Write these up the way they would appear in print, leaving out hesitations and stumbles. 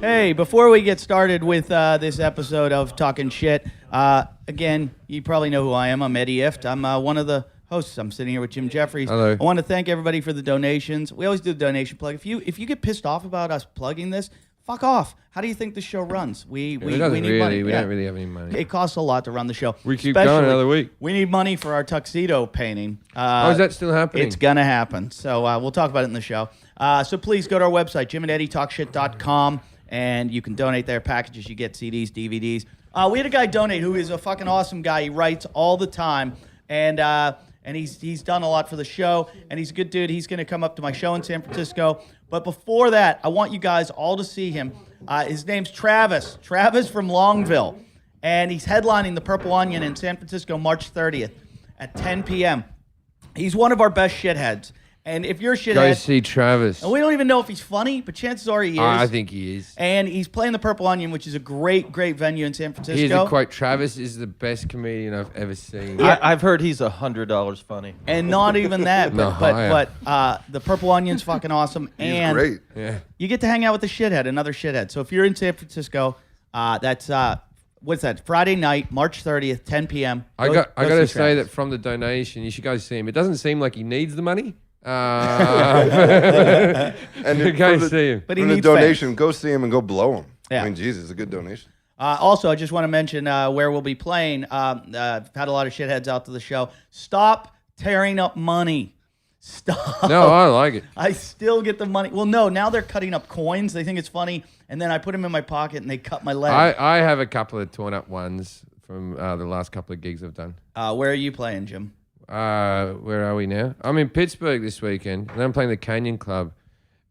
Hey, before we get started with this episode of Talking Shit, again, you probably know who I am. I'm Eddie Ift. I'm one of the hosts. I'm sitting here with Jim Jeffries. Hello. I want to thank everybody for the donations. We always do the donation plug. If you get pissed off about us plugging this, fuck off. How do you think the show runs? We need money. We don't really have any money. It costs a lot to run the show. We keep going another week. We need money for our tuxedo painting. Is that still happening? It's going to happen. So we'll talk about it in the show. So please go to our website, jimandeddietalkshit.com, and you can donate their packages. You get CDs, DVDs. We had a guy donate who is a fucking awesome guy. He writes all the time, and he's done a lot for the show, and he's a good dude. He's going to come up to my show in San Francisco. But before that, I want you guys all to see him. His name's Travis. Travis from Longville. And he's headlining the Purple Onion in San Francisco March 30th at 10 p.m. He's one of our best shitheads. And if you're a shithead... Go see Travis. And we don't even know if he's funny, but chances are he is. I think he is. And he's playing the Purple Onion, which is a great, great venue in San Francisco. Here's a quote. Travis is the best comedian I've ever seen. Yeah. I've heard he's $100 funny. And not even that, but the Purple Onion's fucking awesome. He's great. Yeah. You get to hang out with a shithead, another shithead. So if you're in San Francisco, that's what's that? Friday night, March 30th, 10 p.m. I got to say that from the donation, you should go see him. It doesn't seem like he needs the money. And go see him. But he for the needs donation, fans. go see him and go blow him. Yeah. I mean, Jesus, it's a good donation. Also, I just want to mention where we'll be playing. I've had a lot of shitheads out to the show. Stop tearing up money. Stop. No, I like it. I still get the money. Well, no, now they're cutting up coins. They think it's funny, and then I put them in my pocket, and they cut my leg. I have a couple of torn up ones from the last couple of gigs I've done. Where are you playing, Jim? Where are we now? I'm in Pittsburgh this weekend, and I'm playing the Canyon Club.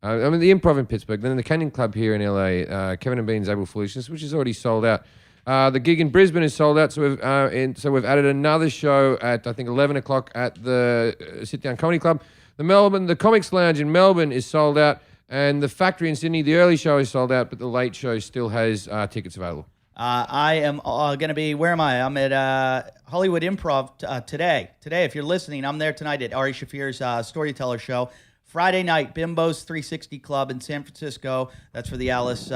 I'm in the Improv in Pittsburgh, then the Canyon Club here in LA. Kevin and Bean's April Foolishness, which is already sold out. The gig in Brisbane is sold out, so we've added another show at I think 11 o'clock at the Sit Down Comedy Club. The Comics Lounge in Melbourne is sold out, and the Factory in Sydney, the early show is sold out, but the late show still has tickets available. I am going to be, where am I? I'm at Hollywood Improv today. Today, if you're listening, I'm there tonight at Ari Shafir's Storyteller Show. Friday night, Bimbo's 360 Club in San Francisco. That's for the Alice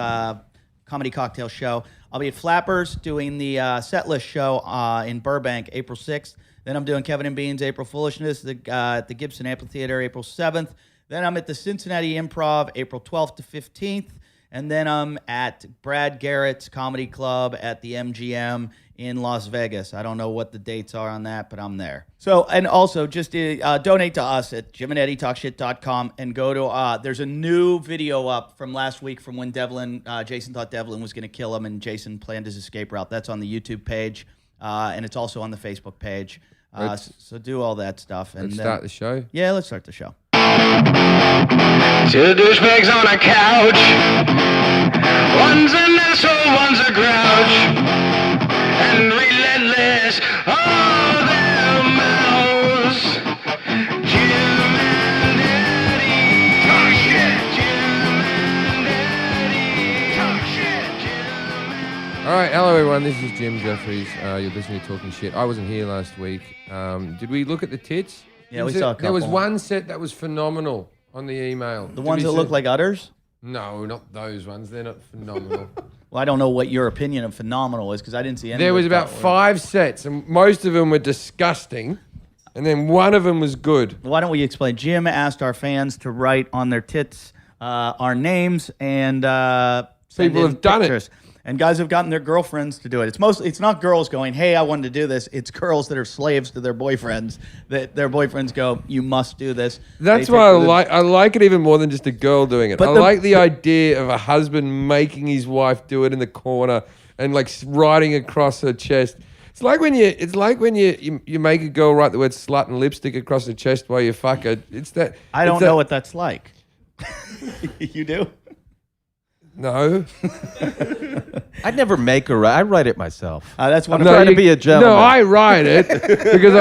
Comedy Cocktail Show. I'll be at Flappers doing the Setlist Show in Burbank, April 6th. Then I'm doing Kevin and Bean's April Foolishness at the Gibson Amphitheater, April 7th. Then I'm at the Cincinnati Improv, April 12th to 15th. And then I'm at Brad Garrett's Comedy Club at the MGM in Las Vegas. I don't know what the dates are on that, but I'm there. So, and also just donate to us at jimandeddietalkshit.com and go to, there's a new video up from last week from when Jason thought Devlin was going to kill him and Jason planned his escape route. That's on the YouTube page, and it's also on the Facebook page. So do all that stuff. And Let's start the show. Yeah, let's start the show. Two douchebags on a couch. One's an asshole, one's a grouch. And relentless are their mouths. Jim and Eddie talk shit. Jim and Eddie talk shit. Jim and All right, hello everyone. This is Jim Jeffries. You're listening to Talking Shit. I wasn't here last week. Did we look at the tits? Yeah, we saw a couple. There was one set that was phenomenal on the email. The ones that look like udders? No, not those ones. They're not phenomenal. Well, I don't know what your opinion of phenomenal is because I didn't see any. There was about 5 sets, and most of them were disgusting, and then one of them was good. Why don't we explain? Jim asked our fans to write on their tits our names and send People in have done it. pictures. And guys have gotten their girlfriends to do it. It's not girls going, hey, I wanted to do this. It's girls that are slaves to their boyfriends. That their boyfriends go, you must do this. That's why I like it even more than just a girl doing it. But I like the idea of a husband making his wife do it in the corner and like writing across her chest. It's like when you make a girl write the word slut and lipstick across her chest while you fuck her. I don't know what that's like. You do? No. I'd never make her write. I write it myself. That's one I'm of trying to be a gentleman. No, I write it because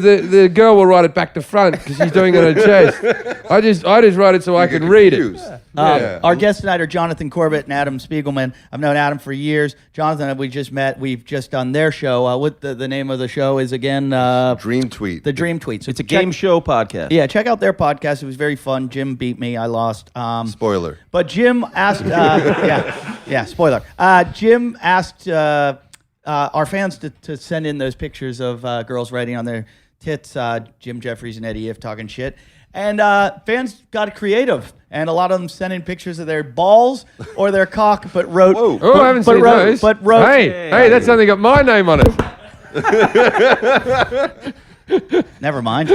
the girl will write it back to front because she's doing it on her chest. I just write it so I can read it. Our guests tonight are Jonathan Corbett and Adam Spiegelman. I've known Adam for years. Jonathan, we just met. We've just done their show. What the name of the show is again? Dream Tweet. The Dream Tweet. So It's a game show podcast. Yeah, check out their podcast. It was very fun. Jim beat me. I lost. Spoiler. But Jim asked, Yeah, spoiler. Jim asked our fans to send in those pictures of girls writing on their tits. Jim Jeffries and Eddie If talking shit. And fans got creative, and a lot of them sent in pictures of their balls or their cock, but wrote. Whoa. Oh, I haven't seen those. But wrote. Hey, that's only got my name on it. Never mind.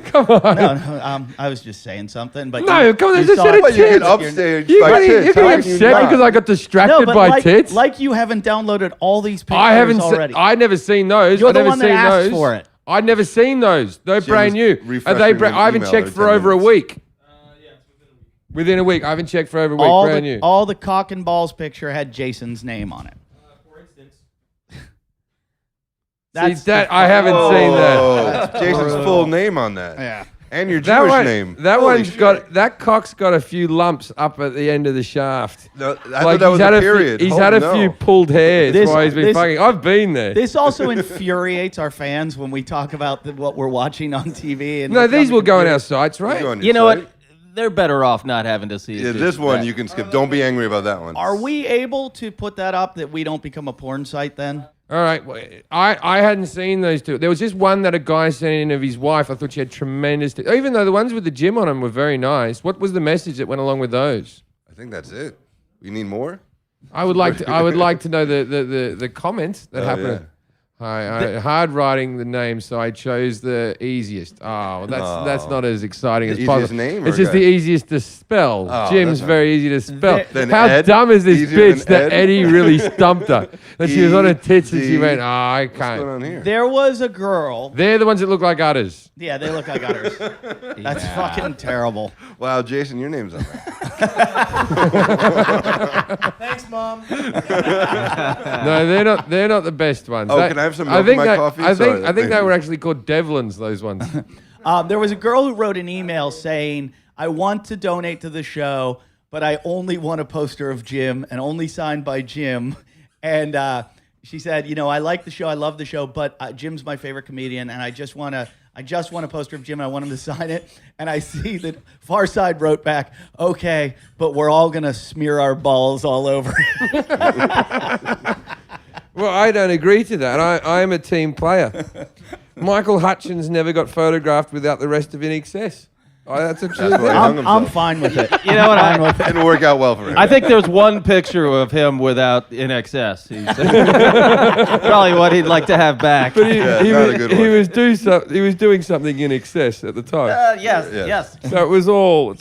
Come on. No, I was just saying something. But No, come on, you just saw said it. it. Well, you get Tits. upstaged You're by getting tits. How can you upset not? because I got distracted No, but by like, tits. like you haven't downloaded all these pictures I haven't already. I've never seen those. You're I've the never one that seen asked those. for it. I'd never seen those. They're Jim brand was new. refreshing your I haven't email checked every for 10 over a minutes. week. Within a week. I haven't checked for over a week. Brand new. all the cock and balls picture had Jason's name on it. For instance, See, that I haven't seen that. Oh, Jason's full name on that. Yeah. And your That Jewish one, name. that Holy one's shit. got that cock's got a few lumps up at the end of the shaft. No, I thought that was he's had a a few, period. he's Oh, had a no. few pulled hairs This- while he's been this- fucking. I've been there. This also infuriates our fans when we talk about what we're watching on TV. And No, look on these the will go on computer. our sites, You right? go on your You know site. what? They're better off not having to see it. Yeah, this one you can skip. Don't be angry about that one. Are we able to put that up that we don't become a porn site then? All right, well, I hadn't seen those two. There was just one that a guy sent in of his wife. I thought she had tremendous. Even though the ones with the gym on them were very nice. What was the message that went along with those? I think that's it. You need more? I would like to know the comments that Oh, happened. yeah. I hard writing the name, so I chose the easiest. Oh, well, that's not as exciting The as easiest possible. name It's or just guy? the easiest to spell. Oh, Jim's that's not- very easy to spell. Then How Ed? dumb is this Easier bitch than that Ed? Eddie really stumped her? That she was on her tits and she ED. went, oh, I What's going can't. on here? There was a girl. They're the ones that look like udders. Yeah, they look like udders. That's fucking terrible. Wow, Jason, your name's on there. thanks, Mom. No, they're not the best ones. Oh, can I have some milk in my coffee? I think Sorry, I think thank they you. were actually called Devlins, those ones. There was a girl who wrote an email saying, I want to donate to the show, but I only want a poster of Jim and only signed by Jim. And she said, I like the show, I love the show, but Jim's my favorite comedian, and I just want a poster of Jim, and I want him to sign it. And I see that Farside wrote back, okay, but we're all going to smear our balls all over it. Well, I don't agree to that. I am a team player. Michael Hutchins never got photographed without the rest of In Excess. That's a true That's why thing. he hung I'm himself. fine with it. You know what? Didn't work out well for him. I think there's one picture of him without in excess. He's probably what he'd like to have back. But he, Yeah, he not a was, good he one. was he was doing something in excess at the time. Yes, Yeah. yes. So it's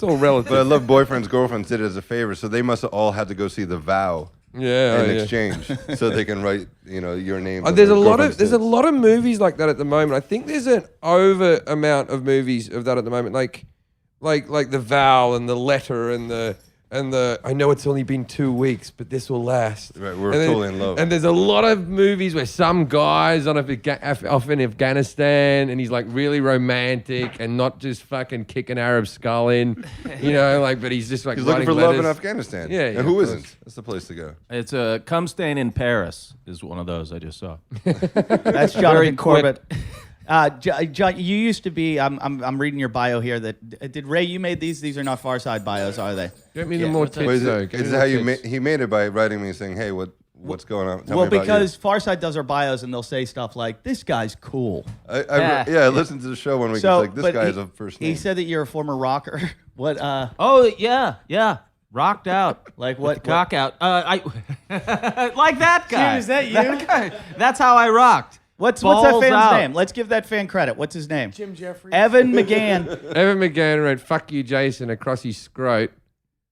all relative. But I love boyfriends, girlfriends did it as a favor, so they must have all had to go see The Vow yeah, in yeah. exchange, so they can write, your name. on There's their a girlfriend's lot tits. of movies like that at the moment. I think there's an over amount of movies of that at the moment, like The Vow and The Letter and the I know it's only been 2 weeks, but this will last. Right, we're And totally in love. And there's a lot of movies where some guy's off in Afghanistan and he's like really romantic and not just fucking kicking Arab skull in, but he's just like He's looking writing for love in letters. Afghanistan. Yeah, and yeah, who of isn't? course. That's the place to go. It's a Come Stain in Paris is one of those I just saw. That's Very Jonathan quick. Corbett. John, you used to be. I'm reading your bio here. Did Ray? You made these? These are not Far Side bios, are they? Get me the more tits, Wait, is though. it, Get me is the it how you tits. he made it by writing me saying, "Hey, what's going on?" Tell Well, me about because Farside does our bios, and they'll say stuff like, "This guy's cool." you. I listened to the show one week. So, It's like this but guy he, is a first name. He said that you're a former rocker. What? Oh yeah, rocked out, Like with what? the cock out. I like that guy. Jim, is that you? That guy. That's how I rocked. What's that Balls fan's out. name? Let's give that fan credit. What's his name? Jim Jeffries. Evan McGann. Evan McGann wrote "fuck you, Jason" across his scrot,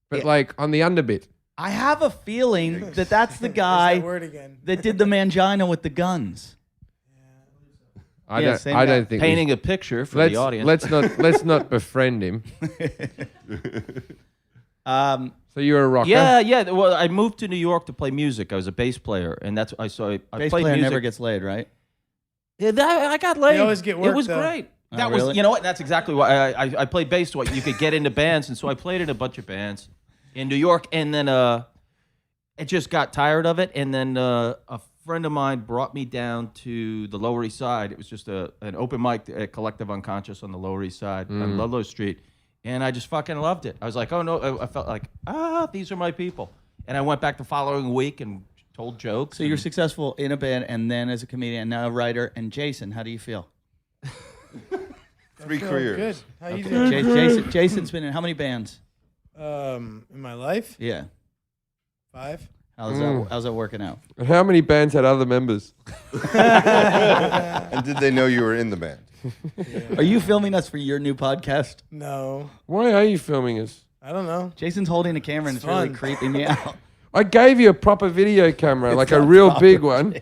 but Yeah. like on the underbit. I have a feeling that that's the There's guy that word again. that did the mangina with the guns. I Yeah, don't. same I guy. don't think. Painting a picture for let's the audience. let's not befriend him. So you're a rocker. Yeah. Well, I moved to New York to play music. I was a bass player, and that's I Bass played player music. never gets laid, right? Yeah, I got laid. always get It work, was though. great. Oh, That was, really? you know what? That's exactly why I played bass. So you could get into bands, and so I played in a bunch of bands in New York, and then I just got tired of it, and then a friend of mine brought me down to the Lower East Side. It was just an open mic at Collective Unconscious on the Lower East Side on Ludlow Street, and I just fucking loved it. I was like, oh no, I felt like these are my people. And I went back the following week and told jokes. So you're successful in a band and then as a comedian, now a writer. And Jason, how do you feel? 3 careers. Good. How you doing? Jason's been in how many bands? In my life, Yeah. 5. How's that working out? And how many bands had other members? And did they know you were in the band? Are you filming us for your new podcast? No, Why are you filming us? I don't know. Jason's holding a camera and it's really fun. creeping me out. I gave you a proper video camera, like a real big one.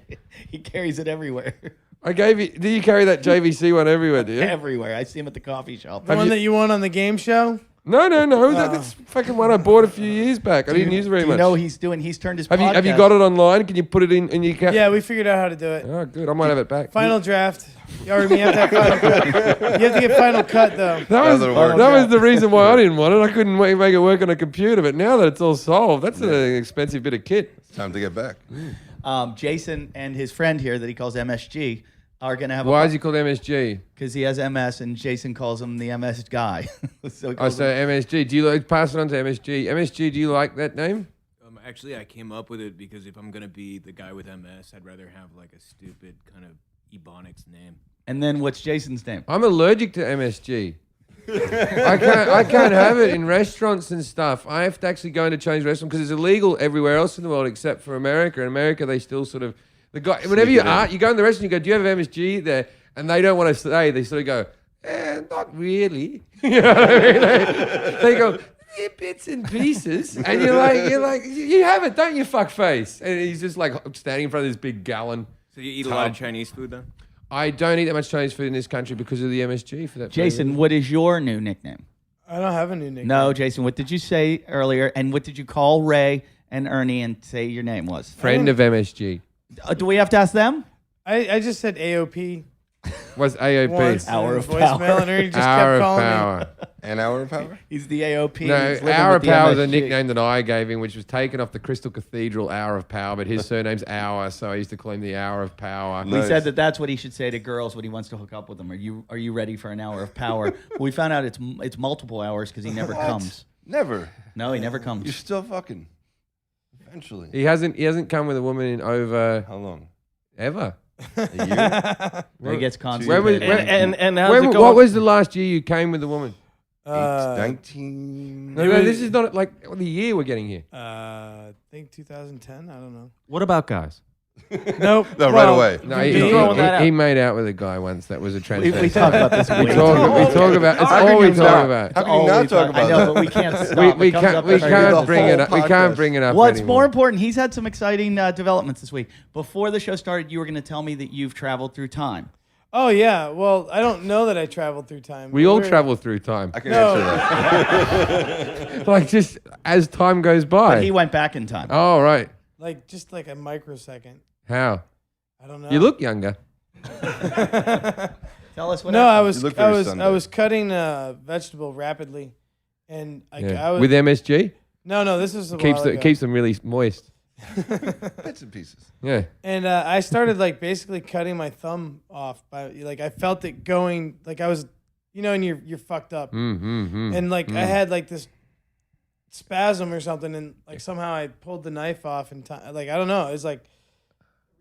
He carries it everywhere. I gave you. Do you carry that JVC one everywhere? Do you? Everywhere. I see him at the coffee shop. The one that you won on the game show? No. That's fucking one I bought a few years back. I didn't use it very Do much. you know he's turned his have podcast. you got it online? Can you put it in your cat? Yeah, we figured out how to do it. Oh, good. I might have it back. Final draft. You already have to have final cut. You have to get final cut though. That'll work. That was the reason why I didn't want it. I couldn't make it work on a computer. But now that it's all solved, that's an expensive bit of kit. It's time to get back. Jason and his friend here that he calls MSG are going to have Why is he called MSG? because he has MS and Jason calls him the MS guy. So he I calls say MSG. Do you like pass it on to MSG? MSG, do you like that name? Actually, I came up with it because if I'm gonna be the guy with MS, I'd rather have like a stupid kind of Ebonics name. and then what's Jason's name? I'm allergic to MSG. I can't have it in restaurants and stuff. I have to actually go into Chinese restaurant because it's illegal everywhere else in the world except for America. In America, they still sort of whenever you go in the restaurant, you go, "Do you have MSG there?" And they don't want to say. They sort of go, "Not really." You know what I mean? They go, "Yeah, bits and pieces," and you're like, "You have it, don't you, fuckface?" And he's just like standing in front of this big gallon. So you eat a lot of Chinese food then? I don't eat that much Chinese food in this country because of the MSG for that. Jason, what is your new nickname? I don't have a new nickname. No, Jason, what did you say earlier? And what did you call Ray and Ernie and say your name was? Friend of MSG. Do we have to ask them? I just said AOP What's AOP? once. Hour in of voicemail, power. and Ernie just Hour kept of calling me. power. An hour of power? He's the AOP. No, He's living Hour with of the Power is a MSG. nickname that I gave him, which was taken off the Crystal Cathedral Hour of Power, but his surname's Hour, so I used to call him the Hour of Power. We Nice. said that that's what he should say to girls when he wants to hook up with them. Are you ready for an hour of power? We found out it's multiple hours because he never comes. Never. No, he never You're comes. still fucking. Eventually. He hasn't come with a woman in over How long? ever. A year? He gets When was- constipated. And how's When, it what going? was the last year you came with a woman? 19. No, this is not like the year we're getting here. I think 2010. I don't know. What about guys? Nope. No, right Well, away. No, Me? he, Throwing that out. he made out with a guy once that was a transvestite. we talk about this. We talk about. It's How can all we you talk not? about. How can you not talk about I know, that? but we can't stop. We It comes can't up we every can't week. bring it up. We whole can't podcast. bring it up. What's anymore. more important? He's had some exciting developments this week. Before the show started, you were going to tell me that you've traveled through time. Oh yeah. Well, I don't know that I traveled through time. We all We're- travel through time, I can No. answer that. like just as time goes by. But he went back in time. Oh right. Like just like a microsecond. How? I don't know. You look younger. Tell us what No, I happened. was You look I very was Sunday. I was cutting a vegetable rapidly, and Yeah. I was With MSG, no. This was a keeps while ago. keeps them really moist. Bits and pieces. Yeah. And I started like basically cutting my thumb off by like I felt it going like I was, and you're fucked up, and like I had like this spasm or something, and like somehow I pulled the knife off in time. Like I don't know, it was like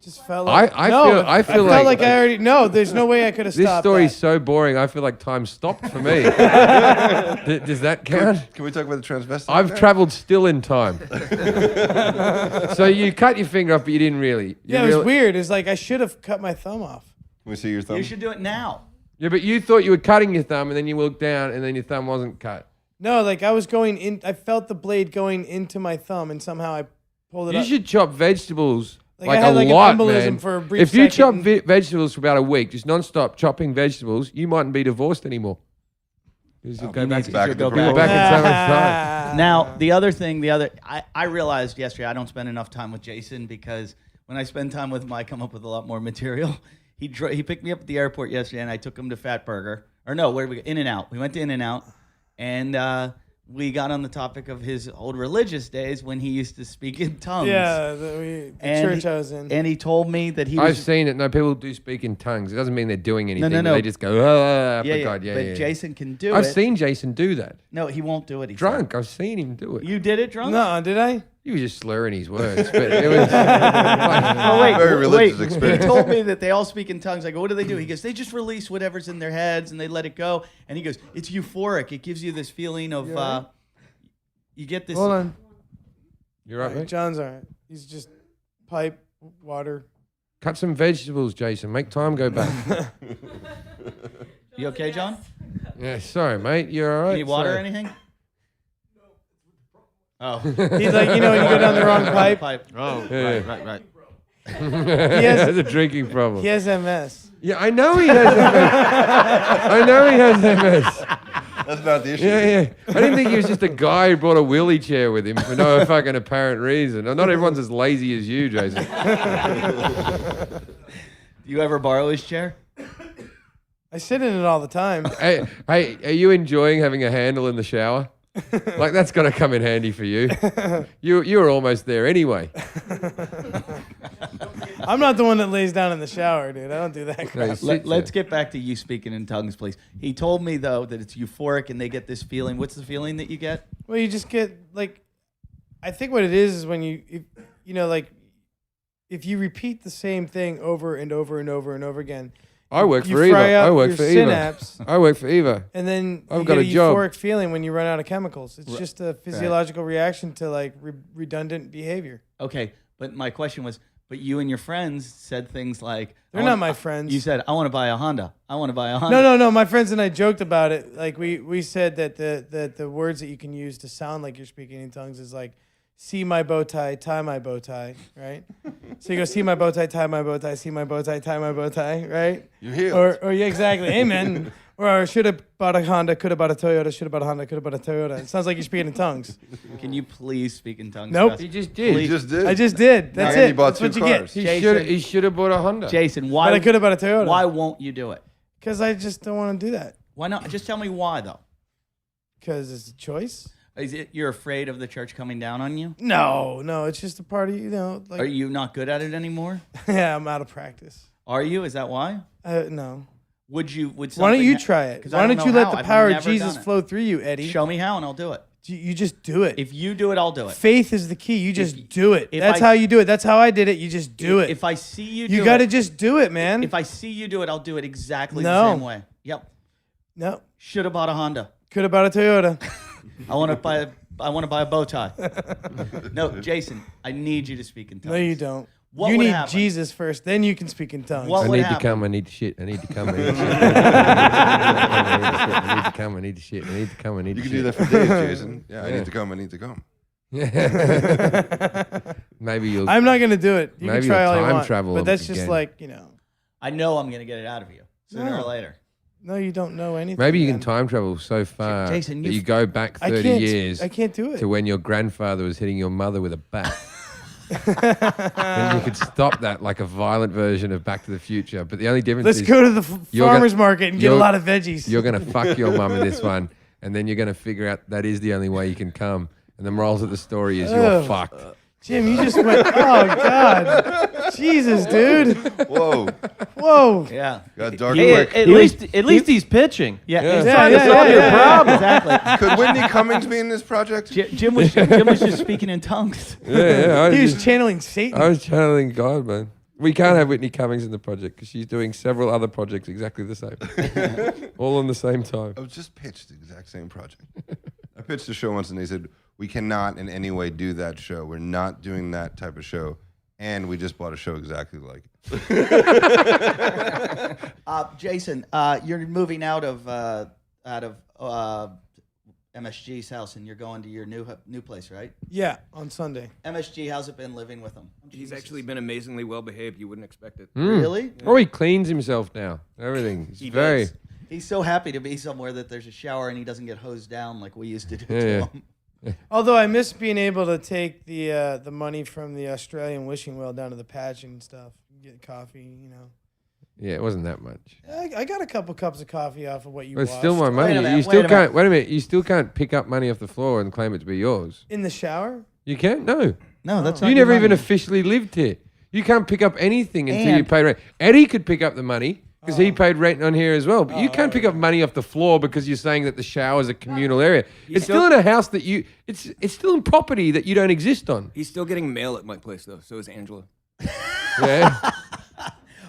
just felt like I feel felt like- like I already no. There's no way I could have This stopped. story's that. so boring. I feel like time stopped for me. Does that count? Can we talk about the transvestite? I've now? traveled still in time. So you cut your finger off, but you didn't really. You Yeah, it was really- weird. It's like I should have cut my thumb off. Can we see your thumb? You should do it now. Yeah, but you thought you were cutting your thumb, and then you looked down, and then your thumb wasn't cut. No, like I was going in. I felt the blade going into my thumb, and somehow I pulled it You up. should chop vegetables Like, like I had, a like, an lot, embolism man. for a brief If you chop second. vegetables for about a week, just non-stop chopping vegetables, you mightn't be divorced anymore. 'Cause you'll go you back, need to back go at the back. back in so much time. Now, the other thing, I realized yesterday I don't spend enough time with Jason because when I spend time with him, I come up with a lot more material. He picked me up at the airport yesterday, and I took him to Fat Burger. Or no, where did we go? In-N-Out. We went to In-N-Out, and we got on the topic of his old religious days when he used to speak in tongues. Yeah, the And church he- I was in. And he told me that he I've was... seen it. No, people do speak in tongues. It doesn't mean they're doing anything. no. They just go, oh, yeah, for God, yeah, but yeah. Jason can do I've it. seen Jason do that. No, he won't do it. He said. Drunk. I've seen him do it. You did it drunk? No, did I? You were just slurring his words, but it was. Oh, wait, Very religious wait. experience. He told me that they all speak in tongues. I go, what do? He goes, they just release whatever's in their heads and they let it go. And he goes, it's euphoric. It gives you this feeling of, you get this. Hold on. You're right, mate. John's all right. He's just pipe, water. Cut some vegetables, Jason. Make time go back. You okay, John? Yeah, sorry, mate. You're all right. You need water or Sorry. anything? Oh. He's like, you know, when you go down the wrong pipe. Oh, Yeah. right. He has a drinking problem. He has MS. Yeah, I know he has MS. I know he has MS. That's not the issue. Yeah. I didn't think he was just a guy who brought a wheelie chair with him for no fucking apparent reason. Not everyone's as lazy as you, Jason. You ever borrow his chair? I sit in it all the time. Hey, are you enjoying having a handle in the shower? Like that's got to come in handy for you. You were almost there anyway. I'm not the one that lays down in the shower, dude. I don't do that crap. Let's get back to you speaking in tongues, please. He told me, though, that it's euphoric and they get this feeling. What's the feeling that you get? Well, you just get, like, I think what it is when if you repeat the same thing over and over and over and over again, I work you for Eva. fry out I work your for Eva. synapse, I work for Eva. and then I've you got get a job. euphoric feeling when you run out of chemicals. It's just a physiological reaction to like redundant behavior. Okay, but my question was, but you and your friends said things like... They're not my friends. You said, I want to buy a Honda. I want to buy a Honda. No. My friends and I joked about it. Like we said that the words that you can use to sound like you're speaking in tongues is like, see my bow tie my bow tie, right? So you go, see my bow tie my bow tie, see my bow tie my bow tie, right? You're healed. Or yeah, exactly. Amen. Or should have bought a Honda, could have bought a Toyota, should have bought a Honda, could have bought a Toyota. It sounds like you're speaking in tongues. Can you please speak in tongues? Nope. Gus? He just did. You just did. I just did. That's And it. he bought That's what two you get. cars. He should have bought a Honda. Jason, why? But I could have bought a Toyota. Why won't you do it? Because I just don't want to do that. Why not? Just tell me why, though. Because it's a choice. Is it you're afraid of the church coming down on you? No, it's just a part of, like, Are you not good at it anymore? yeah, I'm out of practice. Are you? Is that why? No. Would Why don't something you try it? 'Cause I Why don't don't you know let how. the I've power of never Jesus done it. flow through you, Eddie? Show me how and I'll do it. You just do it. If you do it, I'll do it. Faith is the key. You just do it. if That's I- how you do it. That's how I did it. You just do it. If I see you do You got to it, just do it, man. if I see you do it, I'll do it exactly No. the same way. Yep. No. Should have bought a Honda. Could have bought a Toyota. I want to buy a bow tie. No, Jason, I need you to speak in tongues. No, you don't. What you would need happen? Jesus first. Then you can speak in tongues. What I would need to happen? come. I need to shit. I need to come. I need to shit. I need to come. I need to shit. I need to come. I need to You shit. can do that for days, Jason. Yeah, I need to come. I need to come. Maybe you'll. I'm not going to do it. You Maybe can try you'll all you time want. travel But that's just again. like, I know I'm going to get it out of you sooner No. or later. no, you don't know anything. Maybe you can man. time travel so far Jason, that you've- you go back I 30 can't, years I can't do it. to when your grandfather was hitting your mother with a bat. And you could stop that like a violent version of Back to the Future. But the only difference Let's is go to the you're farmer's gonna- market and get a you're- lot of veggies. you're going to fuck your mum in this one. And then you're going to figure out that is the only way you can come. And the morals of the story is you're Ugh. fucked. Jim, you just went, oh, God. Jesus, dude. Whoa, Whoa. Yeah. got dark Hey, quick. at least he's pitching. Yeah. Yeah. He's Yeah, trying to yeah, solve yeah, your yeah, problem. Exactly. Could Whitney Cummings be in this project? Jim was just speaking in tongues. Yeah. He was channeling Satan. I was channeling God, man. We can't have Whitney Cummings in the project because she's doing several other projects exactly the same. All on the same time. I was just pitched the exact same project. I pitched a show once and they said, we cannot in any way do that show. We're not doing that type of show. And we just bought a show exactly like it. Jason, you're moving out of MSG's house and you're going to your new place, right? Yeah, on Sunday. MSG, how's it been living with him? He's actually been amazingly well behaved. You wouldn't expect it. Really? Oh, he cleans himself now. Everything. He's very. does. He's so happy to be somewhere that there's a shower and he doesn't get hosed down like we used to do Yeah, to yeah. him. Although I miss being able to take the money from the Australian wishing well down to the patch and stuff, get coffee, Yeah, it wasn't that much. I got a couple cups of coffee off of what you But it's washed. still my money. Wait a minute, You still wait a can't. Wait a minute. You still can't pick up money off the floor and claim it to be yours. In the shower? You can't. No. No, that's not You your never even money. officially lived here. You can't pick up anything until you And- pay rent. Eddie could pick up the money because he paid rent on here as well. But you can't pick up money off the floor because you're saying that the shower's a communal area. It's still in a house that it's still in property that you don't exist on. He's still getting mail at my place though. So is Angela. Yeah.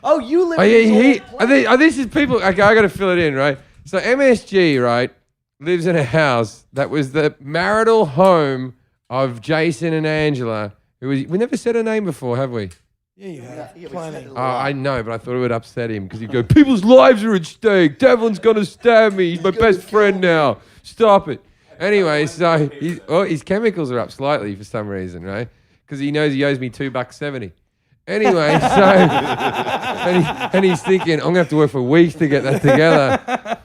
Oh, you live Oh, in yeah, his old place. this is people. Okay, I got to fill it in, right? So MSG, right, lives in a house that was the marital home of Jason and Angela. We never said her name before, have we? Yeah, you have. Yeah, we Plenty. said it. I know, but I thought it would upset him because he'd go, people's lives are at stake. Devlin's going to stab me. He's my best friend now. Stop it. Anyway, so his chemicals are up slightly for some reason, right? Because he knows he owes me $2.70. Anyway, so and he's thinking, I'm gonna have to work for weeks to get that together.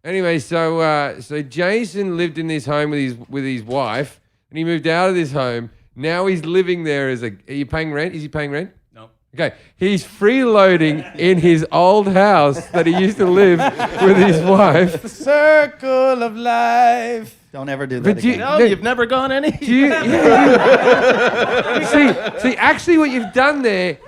Anyway, so Jason lived in this home with his wife, and he moved out of this home. Now he's living there as are you paying rent? Is he paying rent? No. Okay, he's freeloading in his old house that he used to live with his wife. The circle of life. Don't ever do that But again. No, you've never gone any. Do you, see, actually, what you've done there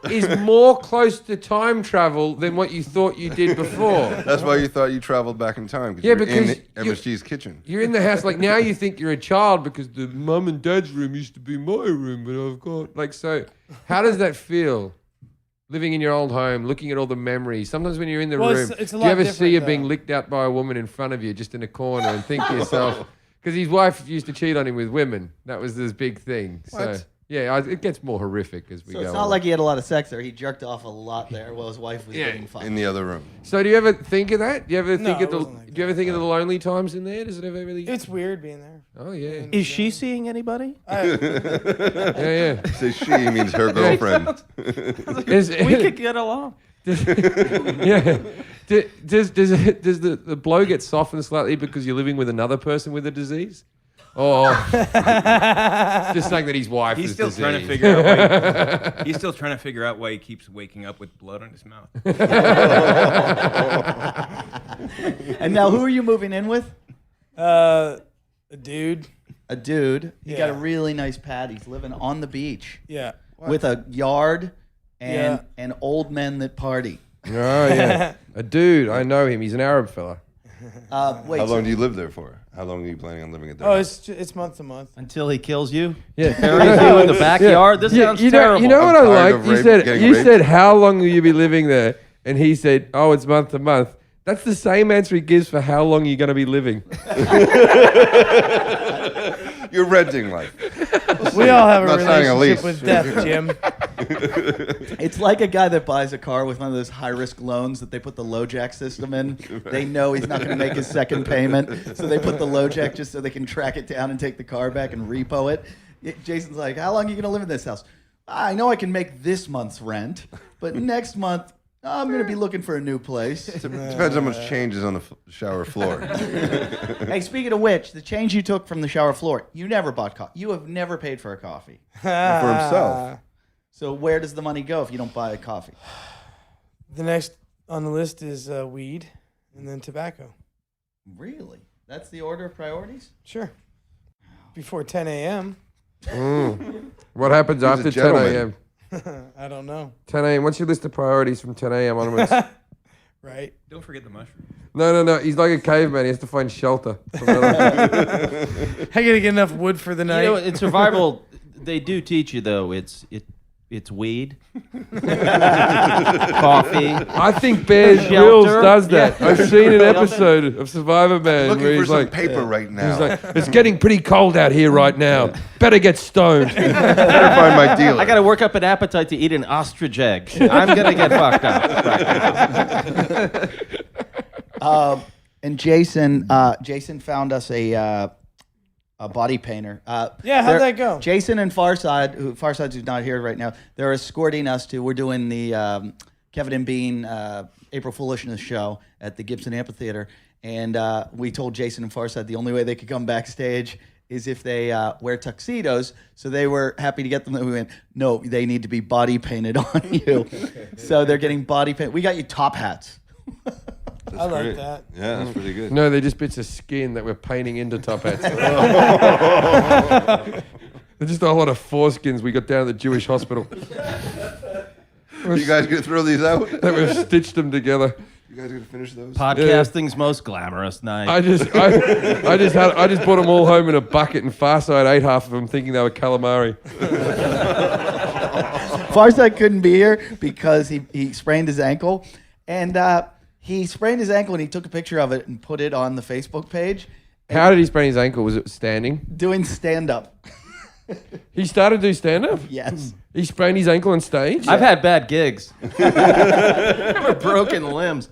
is more close to time travel than what you thought you did before. That's why you thought you traveled back in time. Yeah, You're because in MSG's kitchen. You're in the house like now. You think you're a child because the mum and dad's room used to be my room, but I've got like so. How does that feel? Living in your old home, looking at all the memories. Sometimes when you're in the Well, room, it's a do lot you ever see different, you being though. licked out by a woman in front of you, just in a corner, and think to yourself, because his wife used to cheat on him with women. That was this big thing. So What? yeah, it gets more horrific as we go. It's on. not like he had a lot of sex there. He jerked off a lot there while his wife was getting fucked. In the other room. So do you ever think of that? Do you ever No, think of it the? wasn't like Do you ever think of the lonely times in there? Does it ever really? It's weird being there. Oh yeah, Is she seeing anybody? yeah. Say she means her girlfriend. Is- We could get along. yeah. Does the blow get softened slightly because you're living with another person with a disease? Or just saying that his wife He's is still diseased. trying to figure out why. He's still trying to figure out why he keeps waking up with blood on his mouth. And now, who are you moving in with? A dude. A dude. He got a Yeah. really nice pad. He's living on the beach Yeah. with a yard and Yeah. and old men that party. Oh yeah, a dude. I know him. He's an Arab fella. Wait, How so- long do you live there for? How long are you planning on living at that? Oh, house? it's month to month. Until he kills you. Yeah. Buries you in the backyard. This sounds terrible. You know what I'm I tired like? of You rape- getting you raped. said how long will you be living there, and he said, oh, it's month to month. That's the same answer he gives for how long you're going to be living. You're renting life. We all have a Not signing a relationship lease. with death, Jim. It's like a guy that buys a car with one of those high-risk loans that they put the LoJack system in. They know he's not going to make his second payment, so they put the LoJack just so they can track it down and take the car back and repo it. Jason's like, how long are you going to live in this house? I know I can make this month's rent, but next month I'm going to be looking for a new place. Depends how much change is on the shower floor. Hey, speaking of which, the change you took from the shower floor, you never bought coffee. You have never paid for a coffee. For himself. So where does the money go if you don't buy a coffee? The next on the list is weed and then tobacco. Really? That's the order of priorities? Sure. Before 10 a.m. What happens a after 10 gentleman. a.m.? I don't know. 10 a.m. What's your list of priorities from 10 a.m. onwards? Right? Don't forget the mushroom. No. He's like a caveman. He has to find shelter. From another- I gotta get enough wood for the night. You know, in survival, they do teach you though. It's weed, coffee. I think Bear Shelter. Grylls does that. Yeah. I've seen an episode of Survivor Man Looking where for he's some like, paper right now. he's like, it's getting pretty cold out here right now. Better get stoned. Better find my dealer. I got to work up an appetite to eat an ostrich egg. I'm gonna get fucked up. And Jason found us a body painter. Yeah, how'd that go? Jason and Farside's who's not here right now, they're escorting us to, we're doing the Kevin and Bean April Foolishness show at the Gibson Amphitheater. And we told Jason and Farside the only way they could come backstage is if they wear tuxedos. So they were happy to get them. We went, no, they need to be body painted on you. So they're getting body paint. We got you top hats. I like Great. that. Yeah, that's pretty good. No, they're just bits of skin that we're painting into top hats. They're just a lot of foreskins we got down at the Jewish hospital. You guys gonna throw these out? That we've stitched them together. You guys gonna finish those? Podcasting's most glamorous night. I just brought them all home in a bucket, and Farside ate half of them, thinking they were calamari. Farside couldn't be here because he sprained his ankle, and he sprained his ankle and he took a picture of it and put it on the Facebook page. How did he sprain his ankle? Was it standing? Doing stand up. He started to do stand-up? Yes. He sprained his ankle on stage? I've had bad gigs. Never broken limbs.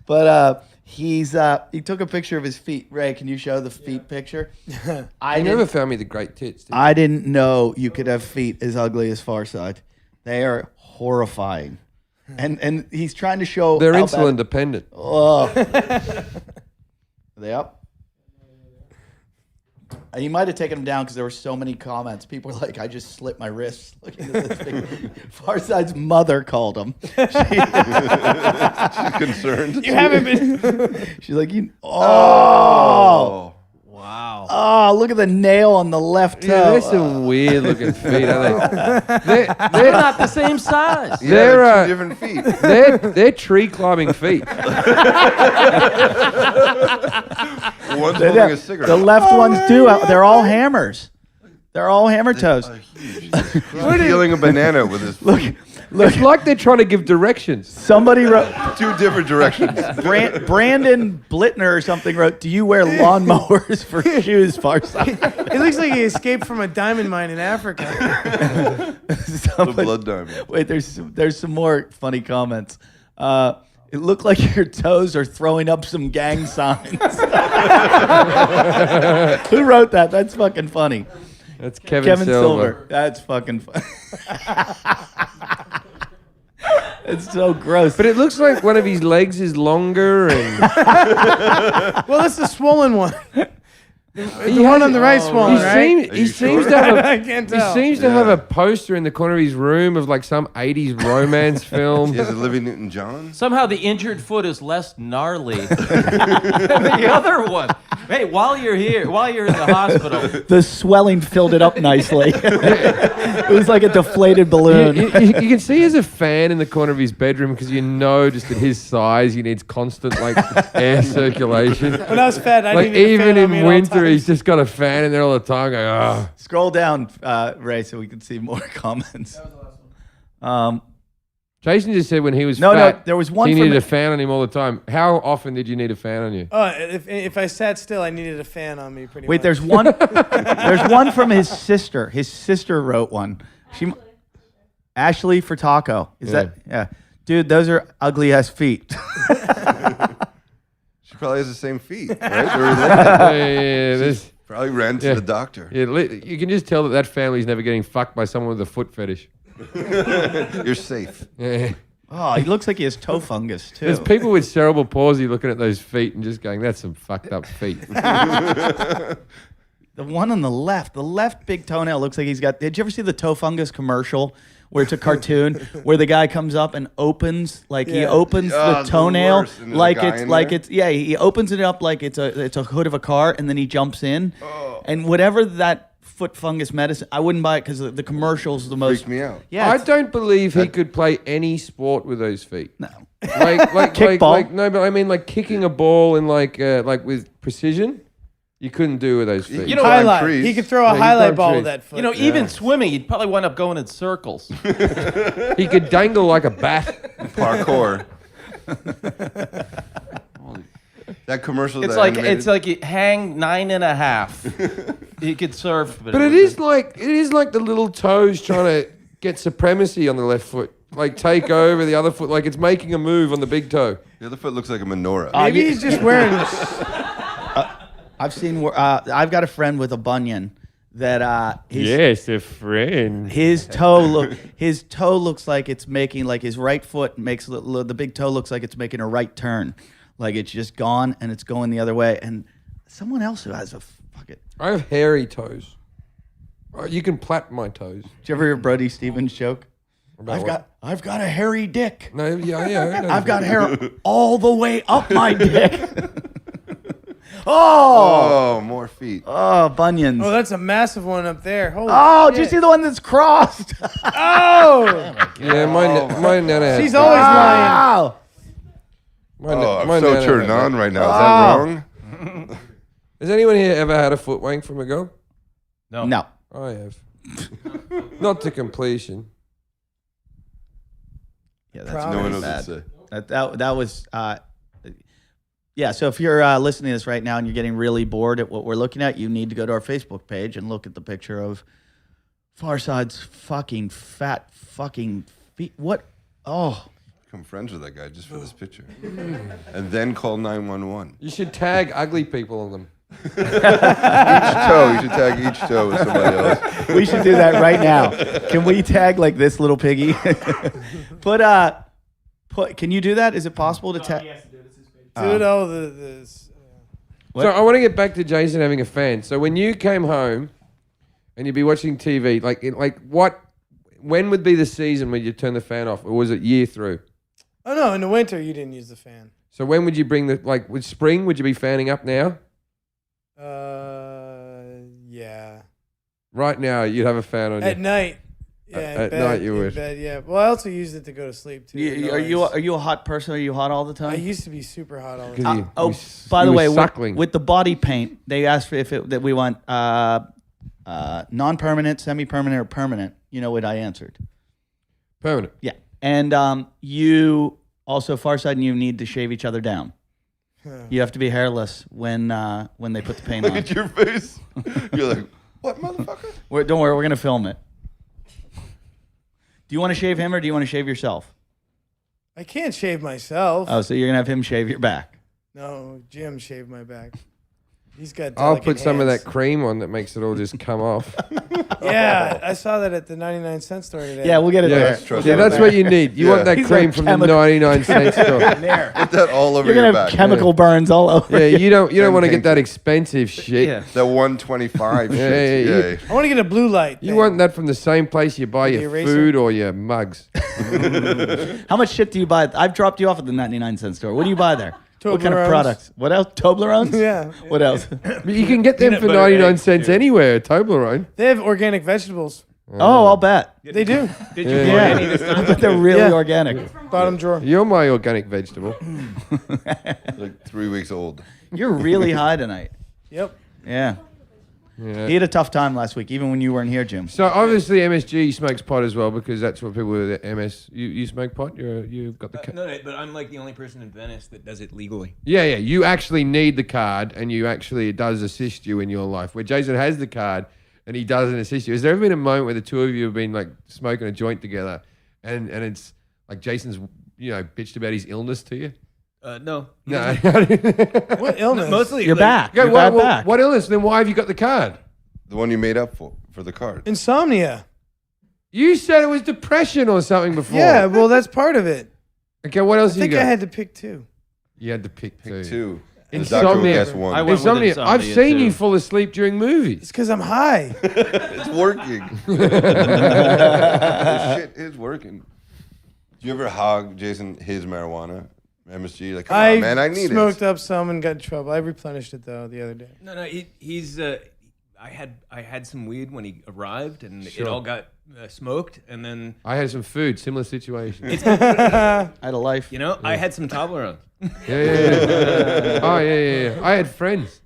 But he took a picture of his feet. Ray, can you show the feet picture? I never found me the great tits. Did you? I didn't know you could have feet as ugly as Farside. They are horrifying. And he's trying to show They're how insulin bad- dependent. Oh. Are they up? You might have taken them down because there were so many comments. People were like, I just slit my wrists looking at this thing. Farside's mother called him. She's concerned. You haven't been. She's like, oh, Wow. look at the nail on the left toe. Yeah, they're some weird looking feet, aren't they? They're not the same size. Yeah, They're, two different feet. They're tree climbing feet. One's holding a cigarette. The left ones do. They're all hammers. They're all hammer toes. He's peeling a banana with his feet. Look, It's like they're trying to give directions. somebody wrote, Two different directions. Brandon Blittner or something wrote, do you wear lawnmowers for shoes, Farside? It looks like he escaped from a diamond mine in Africa. The blood diamond. Wait, there's some more funny comments. It looked like your toes are throwing up some gang signs. Who wrote that? That's fucking funny. That's Kevin Silver. That's fucking funny. It's so gross. But it looks like one of his legs is longer and Well, that's the swollen one. The he one has- on the right swollen, right? He seems to have I can't tell. He seems to have a poster in the corner of his room of like some 80s romance film. Is it Olivia Newton-John? Somehow the injured foot is less gnarly than the other one. Hey, while you're in the hospital, The swelling filled it up nicely. It was like a deflated balloon. You can see he has a fan in the corner of his bedroom because you know just at his size he needs constant like air circulation. When I was fat, I Like didn't need a even fan on me in at all winter, times. he's just got a fan in there all the time. Going, oh. Scroll down, Ray, so we can see more comments. Jason just said when he was No, fat, there was one he from needed the- a fan on him all the time. How often did you need a fan on you? If I sat still, I needed a fan on me pretty much. Wait, there's one. There's one from his sister. His sister wrote one. Ashley for taco. Is that? Yeah, dude, those are ugly ass feet. She probably has the same feet, right? They're related. This- Probably ran to the doctor. yeah, you can just tell that family's never getting fucked by someone with a foot fetish. You're safe. Yeah. Oh, he looks like he has toe fungus too. There's people with cerebral palsy looking at those feet and just going, that's some fucked up feet. The one on the left big toenail looks like he's got. Did you ever see the toe fungus commercial where it's a cartoon where the guy comes up and opens he opens the the toenail worst. And there's a guy in there? he opens it up like it's a hood of a car and then he jumps in and whatever that foot fungus medicine, I wouldn't buy it because the commercial's the most Freaked me out. Yeah, I it's- don't believe he could play any sport with those feet. No. Like Kickball? no, but I mean like kicking a ball and like with precision, you couldn't do with those feet. You know, Climb highlight. trees. He could throw a he highlight climbed ball trees. with that foot. even swimming, you'd probably wind up going in circles. He could dangle like a bat. Parkour. That commercial. It's that like animated- you hang 9.5. You could surf, But it is like the little toes trying to get supremacy on the left foot, like take over the other foot, like it's making a move on the big toe. The other foot looks like a menorah. Maybe he's just wearing. I've seen. I've got a friend with a bunion that Yes, a friend. his toe looks like it's making like his right foot makes the big toe looks like it's making a right turn, like it's just gone and it's going the other way. And someone else who has I have hairy toes. Oh, you can plait my toes. Did you ever hear Brody Stevens joke? About I've got a hairy dick. No, yeah. I've got hair all the way up my dick. Oh, Oh, more feet. oh, bunions. Oh, that's a massive one up there. Holy Oh, shit. do you see the one that's crossed? Oh, Yeah, my nana had she's that. always lying. Wow. Oh, My I'm so nana turned had that. on right now. Is that wrong? Has anyone here ever had a foot wank from a girl? No. I have. Not to completion. Yeah, that's Proud. No one really knows bad. what to say. That was yeah. So if you're listening to this right now and you're getting really bored at what we're looking at, you need to go to our Facebook page and look at the picture of Farside's fucking fat fucking feet. What? Oh, Become friends with that guy just for this picture, and then call 911. You should tag ugly people on them. Each toe. You should tag each toe with somebody else. we should do that right now. Can we tag like this little piggy? Put. Can you do that? Is it possible to tag? Dude, this. What? So I want to get back to Jason having a fan. So when you came home and you'd be watching TV, when would be the season when you turn the fan off, or was it year through? Oh, no, in the winter, you didn't use the fan. So when would you bring with spring, would you be fanning up now? Yeah. Right now, you'd have a fan on At you. night. Yeah, At in night you in would. Bed, yeah. Well, I also used it to go to sleep, too. Are you a hot person? Are you hot all the I time? used to be super hot all the 'Cause time. you- Oh, you by the you were way, suckling. with the body paint, they asked for that we want non-permanent, semi-permanent, or permanent. You know what I answered? permanent. Yeah, and you also Farside and you need to shave each other down. You have to be hairless when they put the paint Look on. at your face. You're like, what, motherfucker? Don't worry, we're gonna film it. Do you want to shave him or do you want to shave yourself? I can't shave myself. Oh, so you're gonna have him shave your back. No, Jim shaved my back. He's got I'll delicate put some of hands. that cream on that makes it all just come off. Yeah, I saw that at the 99-cent store today. Yeah, we'll get it Yeah, there. trust yeah, me. that's what you need. You want that He's cream a from the chemical- 99-cent store. There. Put that all over You're your gonna have back. chemical burns all over. Yeah, you don't want to Pink. get that expensive shit. Yeah. That 125 Yeah, shit. yeah, Yeah. I want to get a blue light. You thing. want that from the same place you buy The your eraser? food or your mugs. How much shit do you buy? I've dropped you off at the 99-cent store. What do you buy there? What kind of Toblerones. products? What else? Toblerones? Yeah. What else? But you can get them Peanut for butter 99 eggs, cents too. anywhere, Toblerone. They have organic vegetables. Oh, I'll bet. They do. Did you Yeah. get Yeah, any this time? but they're really Yeah. organic. Bottom drawer. You're my organic vegetable. Like 3 weeks old. You're really high tonight. Yep. Yeah. Yeah. He had a tough time last week, even when you weren't here, Jim. So obviously MSG smokes pot as well because that's what people with MS. You smoke pot. You've got the. No, but I'm like the only person in Venice that does it legally. Yeah. You actually need the card, and it does assist you in your life. Where Jason has the card, and he doesn't assist you. Has there ever been a moment where the two of you have been like smoking a joint together, and it's like Jason's bitched about his illness to you? No. No. What illness? Mostly You're like, back. Go, You're what, bad what- back. what illness? Then why have you got the card? The one you made up for the card. Insomnia. You said it was depression or something before. Yeah, well, that's part of it. Okay, what I else you think got? I had to pick two. You had to pick Pick two. two. The doctor will Insomnia. guess one. I went with Insomnia. insomnia, I've seen too. you fall asleep during movies. It's because I'm high. It's working. This shit is working. Do you ever hog Jason his marijuana? MSG? Like, come on, man, I need smoked it. up some and got in trouble. I replenished it, though, the other day. No, he's. I had some weed when he arrived, and Sure. it all got smoked, and then I had some food, similar situation. I had a life. I had some Toblerone. Yeah. Oh, yeah. I had friends.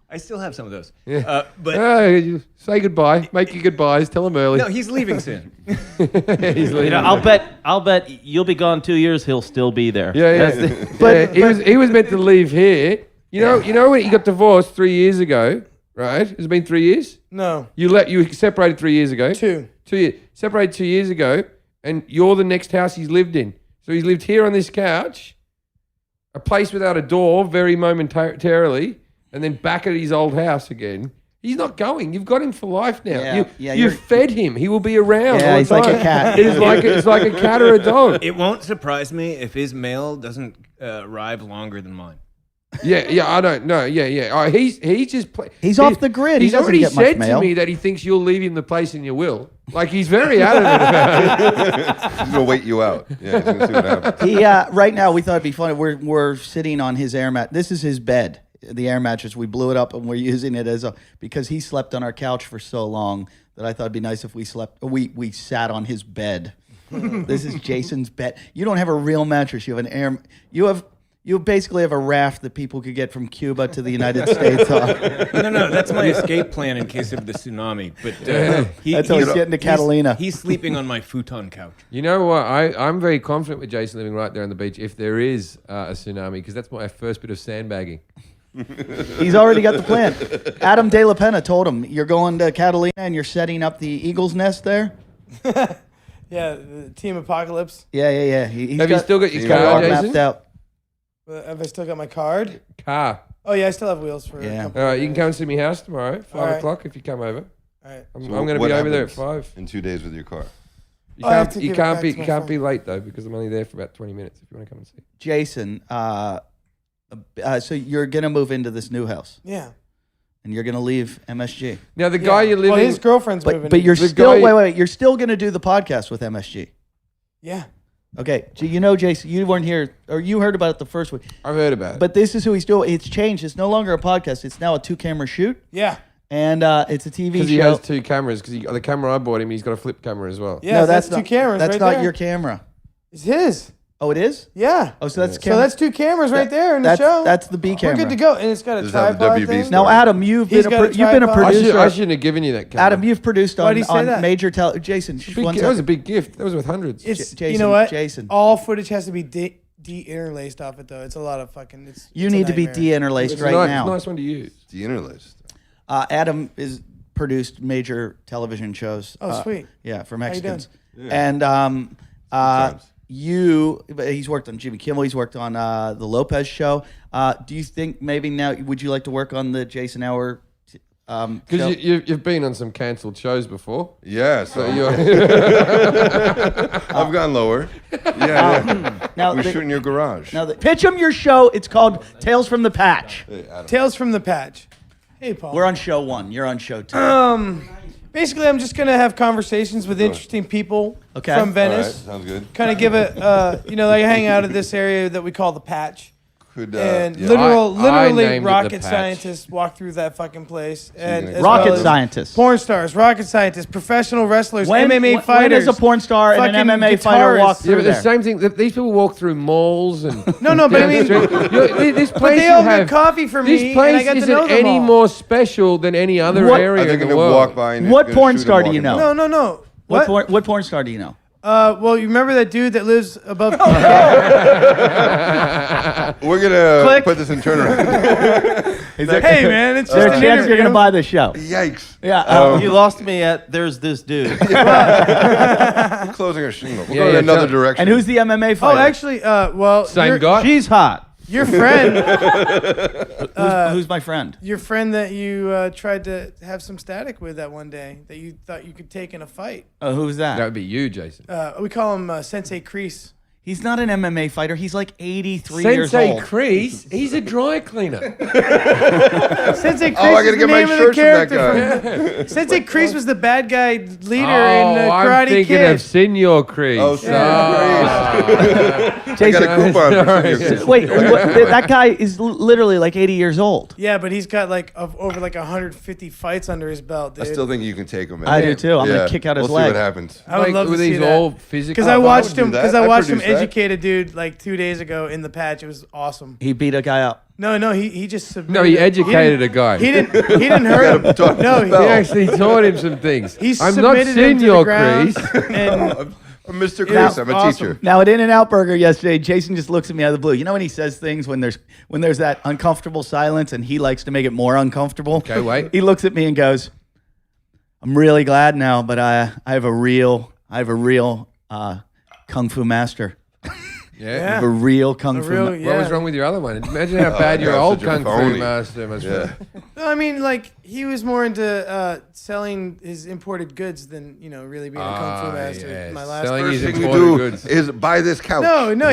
I still have some of those. Yeah. But You say goodbye. Make your goodbyes. Tell them early. no, he's leaving soon. He's leaving. I'll bet you'll be gone 2 years. He'll still be there. Yeah. But he was meant to leave here. You know when he got divorced 3 years ago, right? Has it been 3 years? No, You separated 3 years ago. 2. 2 years. Separated 2 years ago, and you're the next house he's lived in. So he's lived here on this couch, a place without a door, very momentarily, and then back at his old house again. He's not going. You've got him for life now. Yeah, You've fed him. He will be around. Yeah, all the he's like a time. cat. It's like a cat or a dog. It won't surprise me if his mail doesn't arrive longer than mine. Yeah, I don't know. Yeah. Oh, he's just He's off the grid. He He's doesn't already get much said mail. to me that he thinks you'll leave him the place in your will. Like he's very adamant about it. He's gonna wait you out. Yeah, he's gonna see what happens. He right now we thought it'd be funny. We're sitting on his air mat. This is his bed, the air mattress. We blew it up and we're using it as because he slept on our couch for so long that I thought it'd be nice if we sat on his bed. This is Jason's bed. You don't have a real mattress. You have an air. You basically have a raft that people could get from Cuba to the United States on. No, that's my escape plan in case of the tsunami. But That's how he's getting to Catalina. He's sleeping on my futon couch. You know what? I'm very confident with Jason living right there on the beach if there is a tsunami, because that's my first bit of sandbagging. He's already got the plan. Adam De La Pena told him, you're going to Catalina and you're setting up the eagle's nest there? Yeah, the Team Apocalypse. Yeah. Have you still got your he's got it car, all Jason? mapped out. Have I still got my card? Car. Oh, yeah, I still have wheels for Yeah. a couple All right, of you can days. come see me house tomorrow, 5 All right. o'clock if you come over. All right. I'm So going to what be over there at happens 5. in 2 days with your car. You Oh, I have can't, to you give it can't back be to my can't be friend. late though, because I'm only there for about 20 minutes if you want to come and see. Jason, so you're going to move into this new house Yeah. and you're going to leave MSG. Now the guy you're living Well, his girlfriend's moving. But you're The still, guy- wait, you're still going to do the podcast with MSG. Yeah. Okay, so you know, Jason, you weren't here, or you heard about it the first week. I've heard about it. But this is who he's doing. It's changed. It's no longer a podcast. It's now a 2-camera shoot, Yeah. and it's a TV Because show. he has 2 cameras, because the camera I bought him, he's got a flip camera as well. Yeah, no, that's not, two cameras That's right not there. your camera. It's his. Oh, it is? Yeah. Oh, so that's So camera. that's 2 cameras right there in the that's, show. That's the B We're camera. good to go. And it's got a Does it have the tripod WB thing. stuff? Now, Adam, you've He's been got a you've been a tripod. producer. I shouldn't have given you that camera. Adam, you've produced Why on, do you say on that? major Jason, That was a big gift. That was worth hundreds. It's Jason, you know what? Jason. All footage has to be de-interlaced off it though. It's a lot of fucking. You it's a need to be nightmare. de-interlaced It's right nice, now. It's a nice one to use. The interlaced. Adam is produced major television shows. Oh, sweet. Yeah, for you Mexicans. doing? And times. he's worked on Jimmy Kimmel. He's worked on the Lopez Show. Do you think maybe now would you like to work on the Jason Hour? Show? Because you've been on some cancelled shows before. Yeah, so So you're I've gone lower. Yeah. now We the- shoot in your garage. Now, pitch him your show. It's called Tales from the Patch. Hey, Adam. Tales from the Patch. Hey, Paul. We're on show 1. You're on show 2. Basically, I'm just gonna have conversations with interesting people Okay. from All right, Venice. sounds good. Kind of give it, like hang out at this area that we call the Patch. Could And yeah. literally named it the rocket Patch. scientists walk through that fucking place. And gonna- as Rocket well as scientists. porn stars, rocket scientists, professional wrestlers, MMA when fighters. does a porn star and an fucking MMA fighter walk guitarists. through Yeah, but the there? same thing. These people walk through malls and. No, but I mean, this but place they you all have. got coffee for This me, place and I got to isn't know them any all. more special than any other What- area Are they in going the to world. walk by and What gonna porn shoot star and do you walk know? in? No. What What? what porn star do you know? Well, you remember that dude that lives above? We're gonna Click. put this in turnaround. Hey, man, it's Is there just a an chance you're interview. going to buy the show? Yikes! Yeah. You lost me at there's this dude. We're closing our shingle. We're going yeah, another tell- direction. And who's the MMA Oh, fighter? actually, Same your, guy. She's hot. your friend, Who's my friend? your friend that you tried to have some static with that one day that you thought you could take in a fight. Who's that? That would be you, Jason. We call him Sensei Crease. He's not an MMA fighter. He's like 83 years Sensei old. Crease. He's a dry cleaner. Sensei Crease Oh, I is gotta the get my name of the shirts from that character. guy. Sensei Crease was the bad guy leader in I'm Karate thinking Kid. of Senior Crease. Oh, I got a coupon for Sorry. Senior Wait, that guy is literally like 80 years old. Yeah, but he's got over 150 fights under his belt, dude. I still think you can take him. Man. I do too. I'm Yeah. gonna kick out his we'll leg. see what happens. I would love to were see these that. all physical? Because I I watched would do him. that. Because I I'd watched him produce that. educate a dude like 2 days ago in the patch. It was awesome. He beat a guy up. No, he just submitted. No, he it. educated a guy. He didn't hurt him. Talk No, about He actually taught him some things. he I'm not submitted him to the Senior ground, Crease. and I'm Mr. It Crease. was I'm a awesome. teacher. Now at In-N-Out Burger yesterday, Jason just looks at me out of the blue. You know when he says things when there's that uncomfortable silence and he likes to make it more uncomfortable? Okay, wait. He looks at me and goes, "I'm really glad now, but I have a real kung fu master." Yeah. A real kung A fu. real, What was wrong with your other one? Imagine how bad your that's old such a kung fu phony. master must Yeah. be. No, I mean, like he was more into selling his imported goods than really being a kung fu master. yes. My last Selling First his thing you imported do goods. is buy this couch. No,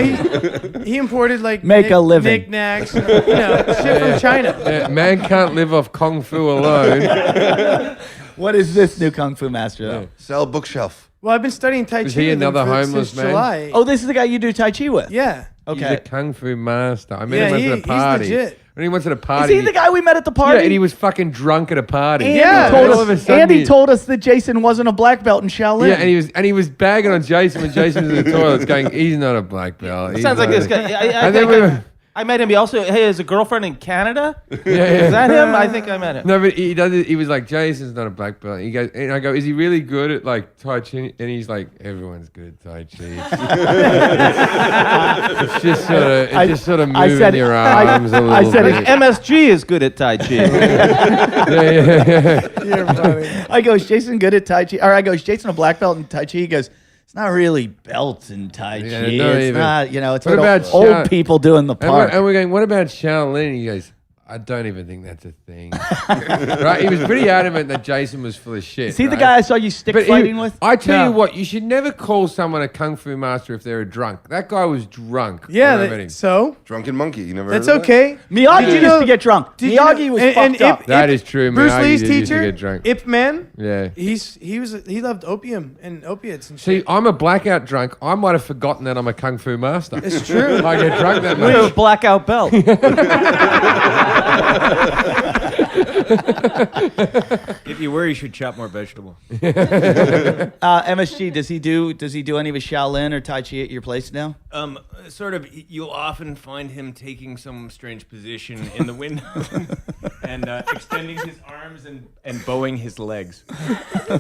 he imported like Make a living. knickknacks, shit from China. Yeah, man can't live off kung fu alone. What is this new kung fu master though? Sell bookshelf. Well, I've been studying Tai Chi. Was he with him another for- homeless since man? July. Oh, this is the guy you do Tai Chi with? yeah. He's Okay. a kung fu master. I met Yeah, him he- at a he's party. legit. When he went to the Is party. he the guy we met at the party? Yeah, and he was fucking drunk at a party. Andy Yeah. told All of a us. sudden Andy he- told us that Jason wasn't a black belt in Shaolin. Yeah, and he was bagging on Jason when Jason was in the toilets, going, "He's not a black belt." He's Sounds like not this a-" guy. I And then think I met him. He also has a girlfriend in Canada. Yeah, yeah. Is that him? I think I met him. No, but he does it. He was like, "Jason's not a black belt." He goes, and I go, "Is he really good at like Tai Chi?" And he's like, "Everyone's good at Tai Chi." It's just sort of I moving said- your I- arms a little I said bit. MSG is good at Tai Chi. Yeah. You're funny. I go, is Jason good at Tai Chi? Or I go, is Jason a black belt in Tai Chi? He goes, it's not really belts in Tai Chi. Yeah, not It's even. not, it's What what about old Sha- people doing the And part. we're going, what about Shaolin? He goes, I don't even think that's a thing. Right? He was pretty adamant that Jason was full of shit. is he the right? guy I saw you stick But fighting with? I tell No. you what, you should never call someone a kung fu master if they're a drunk. That guy was drunk. Yeah. when I met him. So Drunken monkey. You never that's heard of that? okay. Miyagi Did you used know- to get drunk. Did you Miyagi know- was and fucked up. That is true. Bruce Miyagi Lee's did used to teacher, get drunk. Ip Man. Yeah. He loved opium and opiates and See, shit. I'm a blackout drunk. I might have forgotten that I'm a kung fu master. It's true. I get drunk that With a much. blackout belt. If you were, you should chop more vegetable. MSG, does he do any of his Shaolin or Tai Chi at your place now? Sort of. You'll often find him taking some strange position in the window and extending his arms and bowing his legs.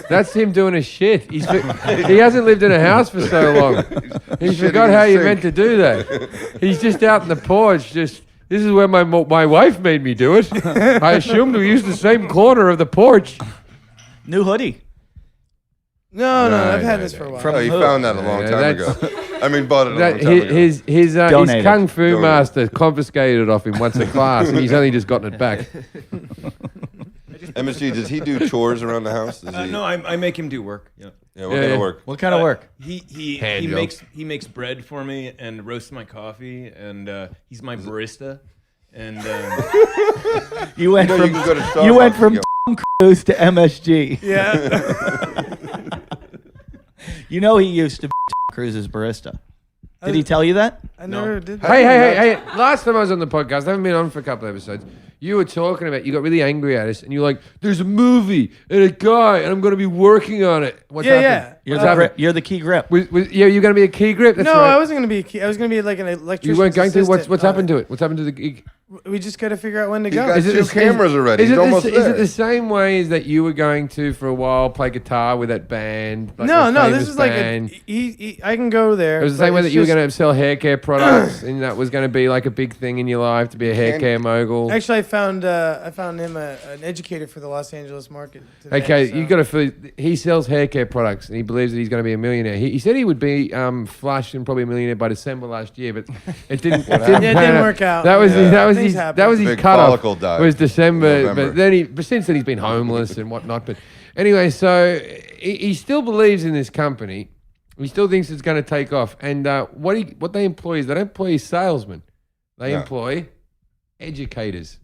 That's him doing a shit. He hasn't lived in a house for so long. He Shitting forgot in how the you sink. meant to do that. He's just out in the porch. This is where my wife made me do it. I assumed we used the same corner of the porch. New hoodie. No, No, I've had no, this no. for a while. From Oh, he who? found that a long Yeah, time that's- ago. I mean, bought it a long That, time ago. his Donated. kung fu Donated. master confiscated it off him once a class, and he's only just gotten it back. MSG, does he do chores around the house? Does he? No, I make him do work. Yeah. Yeah, what Yeah, kind yeah. of work? What kind of work? He Hand job. makes bread for me and roasts my coffee and he's my barista and You went No, from you can go to Starbucks you went and from go- Tom Cruise to MSG. Yeah. He used to be Tom Cruise's barista. Did he tell you that? I never did that. Hey! Last time I was on the podcast, I haven't been on for a couple of episodes. You were talking about, you got really angry at us, and you're like, "There's a movie and a guy, and I'm going to be working on it." What's Yeah, happened? You're, What's the, happened? grip, you're the key grip. Yeah, you're going to be a key grip. That's No, right. I wasn't gonna be. A key. I was gonna be like an electrician. You weren't going to. What's happened to it? What's happened to the gig? We just gotta figure out when to He's go. got Is it two the- cameras already. Is He's it, almost is it there. the same way as that you were going to for a while play guitar with that band? Like No, the this famous is like band? I can go there. It was the but same way that it's you were just- going to sell hair care products, and that was going to be like a big thing in your life to be a hair Can- care mogul. Actually, I found him an educator for the Los Angeles market. Today, Okay, so- you got to feel. He sells hair care products, and he believes that he's going to be a millionaire. He said he would be flush and probably a millionaire by December last year, but it didn't. it happened? It pan didn't out. work out. That was Yeah. that was Things his happen. that was his Big cutoff. follicle died Was December, November. but since then he's been homeless and whatnot. But anyway, so he still believes in this company. He still thinks it's going to take off. And what they employ is they don't employ salesmen. They No. employ educators.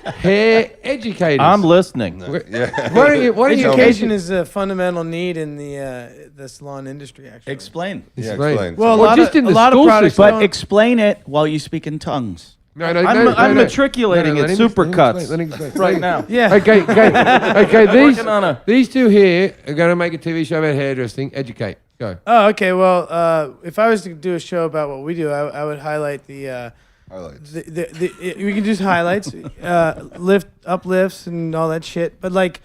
Hair educators. I'm listening. Yeah. What are you Education is a fundamental need in the salon industry. Actually, Explain. Yeah, Explain. explain. Well, Well, a lot just of, in a the lot of school products, system. But don't- explain it while you speak in tongues. No, I'm matriculating let it him supercuts explain, let him explain. right now. yeah. Okay. Working on a- These two here are going to make a TV show about hairdressing. Educate. Go. Oh, okay. Well, if I was to do a show about what we do, I would highlight the Highlights. we can just highlights, uplifts, and all that shit. But like,